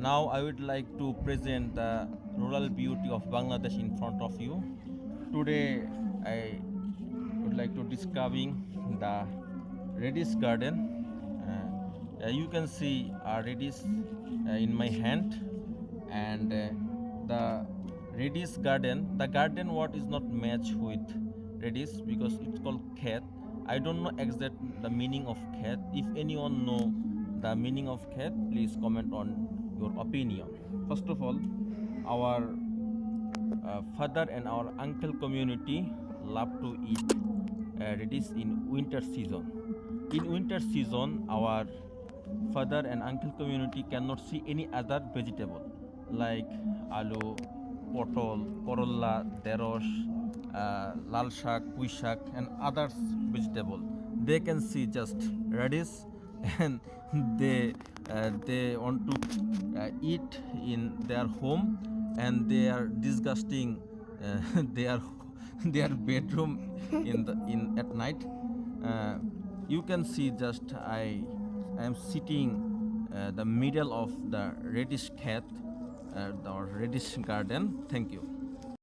Now I would like to present the rural beauty of Bangladesh in front of you. Today I would like to describing the radish garden. You can see a radish in my hand, and the radish garden. The garden what is not matched with radish because it's called khet. I don't know exact the meaning of khet. If anyone know the meaning of khet, please comment on your opinion. First of all, our father and our uncle community love to eat radish in winter season. In winter season, our father and uncle community cannot see any other vegetable like aloo, potol, korolla, derosh, lal shak, pui shak, and others vegetable. They can see just radish, and they want to eat in their home, and they are disgusting their their bedroom in at night. Uh, you can see just I am sitting the middle of the reddish cat or reddish garden. Thank you.